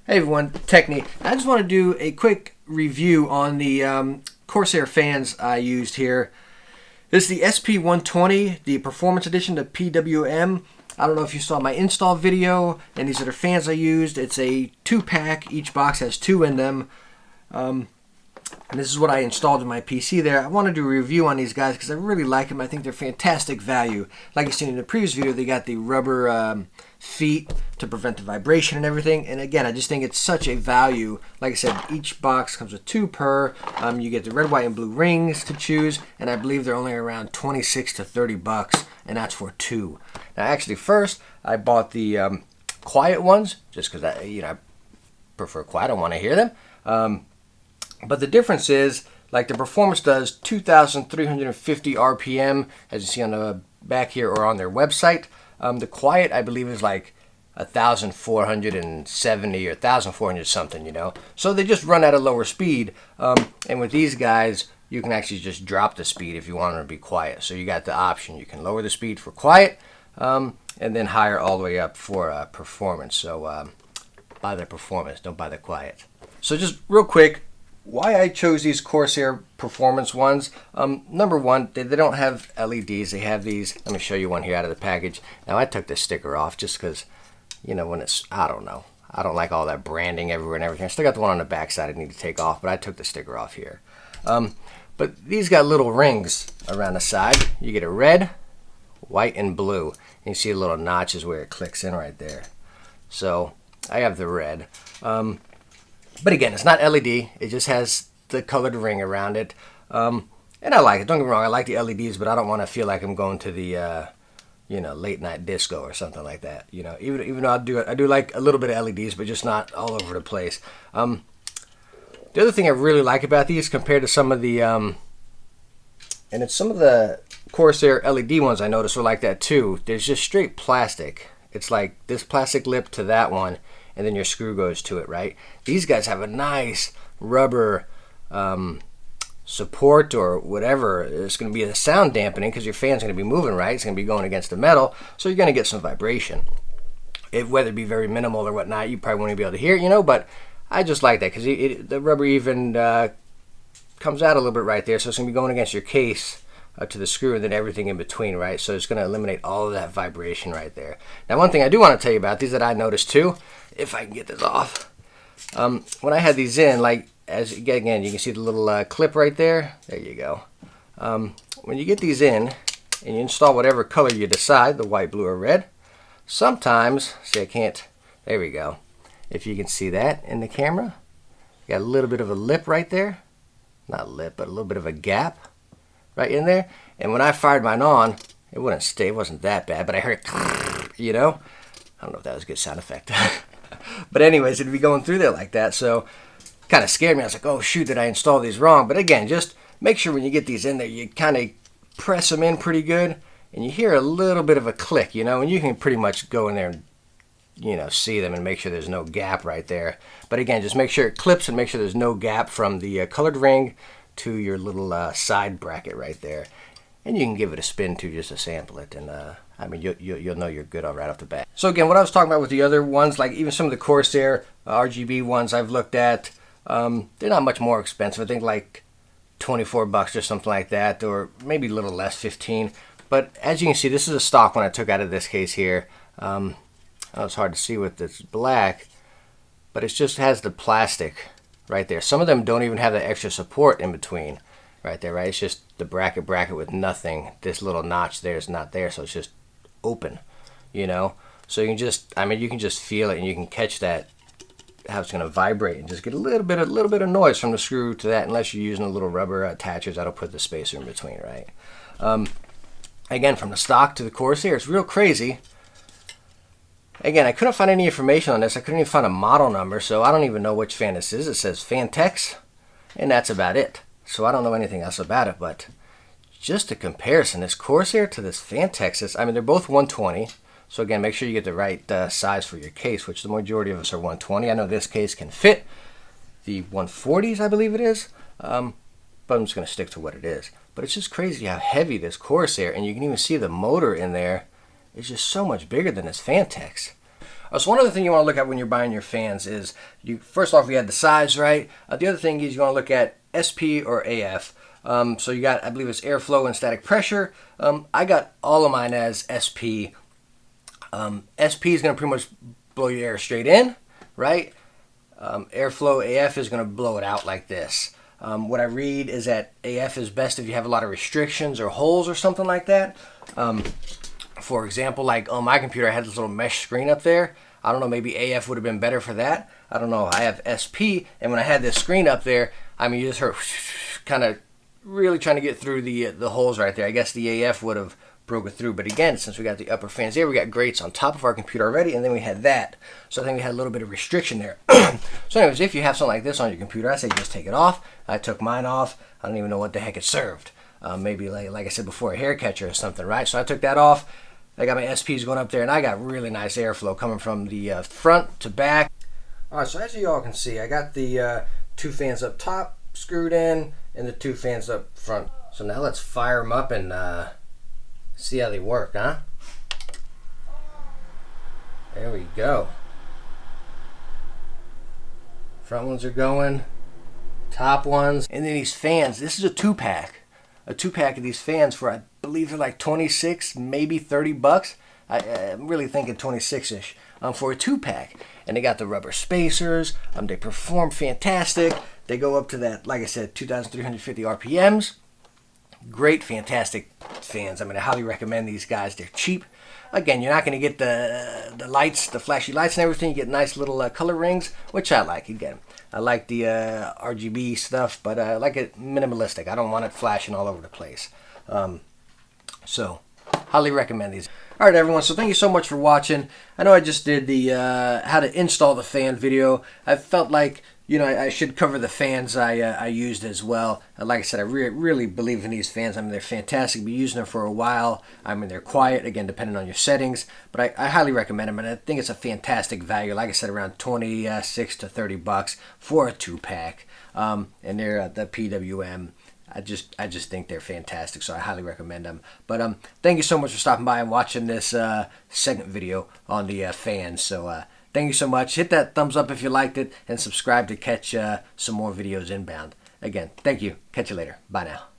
Hey everyone, Techne. I just want to do a quick review on the Corsair fans I used here. This is the SP120, the Performance Edition, the PWM. I don't know if you saw my install video, and these are the fans I used. It's a 2-pack. Each box has 2 in them. And this is what I installed in my PC there. I want to do a review on these guys because I really like them. I think they're fantastic value. Like you've seen in the previous video, they got the rubber feet to prevent the vibration and everything. And again, I just think it's such a value. Like I said, each box comes with 2 per. You get the red, white, and blue rings to choose. And I believe they're only around 26 to 30 bucks. And that's for 2. Now, actually, first, I bought the quiet ones just because I prefer quiet. I don't want to hear them. But the difference is, like the Performance does 2,350 RPM, as you see on the back here or on their website. The Quiet, I believe, is like 1,470 or 1,400 something, So they just run at a lower speed. And with these guys, you can actually just drop the speed if you want them to be quiet. So you got the option. You can lower the speed for quiet and then higher all the way up for performance. So buy the performance, don't buy the quiet. So just real quick, why I chose these Corsair Performance ones. Number one, they don't have LEDs. They have these. Let me show you one here out of the package. Now, I took the sticker off just because, when it's, I don't know. I don't like all that branding everywhere and everything. I still got the one on the back side I need to take off, but I took the sticker off here. But these got little rings around the side. You get a red, white, and blue. And you see the little notches where it clicks in right there. So I have the red. But again, it's not LED. It just has the colored ring around it. And I like it. Don't get me wrong. I like the LEDs, but I don't want to feel like I'm going to the, late night disco or something like that. Even though I do like a little bit of LEDs, but just not all over the place. The other thing I really like about these compared to some of the, and it's some of the Corsair LED ones I noticed were like that too. There's just straight plastic. It's like this plastic lip to that one, and then your screw goes to it, right? These guys have a nice rubber support or whatever. It's going to be a sound dampening because your fan's going to be moving, right? It's going to be going against the metal, so you're going to get some vibration. Whether it be very minimal or whatnot, you probably won't even be able to hear it, but I just like that because the rubber even comes out a little bit right there, so it's going to be going against your case to the screw and then everything in between, right? So it's going to eliminate all of that vibration right there. Now, one thing I do want to tell you about these that I noticed too, if I can get this off, when I had these in, like, again, you can see the little clip right there. There you go. When you get these in and you install whatever color you decide, the white, blue, or red, sometimes, see, I can't, there we go. If you can see that in the camera, you got a little bit of a lip right there. Not lip, but a little bit of a gap right in there. And when I fired mine on, it wouldn't stay. It wasn't that bad, but I heard, I don't know if that was a good sound effect. But anyways, it'd be going through there like that. So kind of scared me. I was like, oh, shoot, did I install these wrong? But again, just make sure when you get these in there, you kind of press them in pretty good. And you hear a little bit of a click, and you can pretty much go in there and, see them and make sure there's no gap right there. But again, just make sure it clips and make sure there's no gap from the colored ring to your little side bracket right there. And you can give it a spin too just to sample it, and you'll know you're good right off the bat. So again, what I was talking about with the other ones, like even some of the Corsair RGB ones I've looked at, they're not much more expensive. I think like 24 bucks or something like that, or maybe a little less, 15. But as you can see, this is a stock one I took out of this case here. I know it's hard to see with this black, but it just has the plastic right there. Some of them don't even have that extra support in between right there, right? It's just the bracket with nothing. This little notch there is not there, so it's just open, So you can just, you can just feel it and you can catch that, how it's going to vibrate and just get a little bit of noise from the screw to that, unless you're using a little rubber attachers that'll put the spacer in between, right? Again, from the stock to the Corsair, it's real crazy. Again, I couldn't find any information on this. I couldn't even find a model number, so I don't even know which fan this is. It says Fantex, and that's about it. So I don't know anything else about it, but just a comparison, this Corsair to this Fantex, they're both 120. So again, make sure you get the right size for your case, which the majority of us are 120. I know this case can fit the 140s, I believe it is, but I'm just going to stick to what it is. But it's just crazy how heavy this Corsair, and you can even see the motor in there. It's just so much bigger than this Fantex. So one other thing you want to look at when you're buying your fans is, first off, we had the size, right? The other thing is you want to look at SP or AF. So you got, I believe it's airflow and static pressure. I got all of mine as SP. SP is going to pretty much blow your air straight in, right? Airflow AF is going to blow it out like this. What I read is that AF is best if you have a lot of restrictions or holes or something like that. For example, like on my computer, I had this little mesh screen up there. I don't know, maybe AF would have been better for that. I don't know. I have SP, and when I had this screen up there, I mean, you just heard kind of really trying to get through the holes right there. I guess the AF would have broke it through. But again, since we got the upper fans there, we got grates on top of our computer already, and then we had that. So I think we had a little bit of restriction there. So anyways, if you have something like this on your computer, I say just take it off. I took mine off. I don't even know what the heck it served. Maybe like I said before, a hair catcher or something, right? So I took that off. I got my SPs going up there, and I got really nice airflow coming from the front to back. All right, so as you all can see, I got the 2 fans up top screwed in and the 2 fans up front. So now let's fire them up and see how they work, huh? There we go. Front ones are going, top ones, and then these fans. This is a 2-pack. A 2-pack of these fans for, I believe they're like 26, maybe 30 bucks. I'm really thinking 26-ish for a 2-pack. And they got the rubber spacers. They perform fantastic. They go up to that, like I said, 2,350 RPMs. Great, fantastic fans. I mean, I highly recommend these guys. They're cheap. Again, you're not going to get the lights, the flashy lights and everything. You get nice little color rings, which I like. Again, I like the RGB stuff, but I like it minimalistic. I don't want it flashing all over the place. So, highly recommend these. All right, everyone. So thank you so much for watching. I know I just did the how to install the fan video. I felt like, you know, I should cover the fans I used as well. Like I said, I really believe in these fans. I mean, they're fantastic. Been using them for a while. I mean, they're quiet, again, depending on your settings. But I highly recommend them, and I think it's a fantastic value. Like I said, around 26 to 30 bucks for a 2-pack. And they're the PWM. I just think they're fantastic, so I highly recommend them. But thank you so much for stopping by and watching this second video on the fans. So thank you so much. Hit that thumbs up if you liked it, and subscribe to catch some more videos inbound. Again, thank you. Catch you later. Bye now.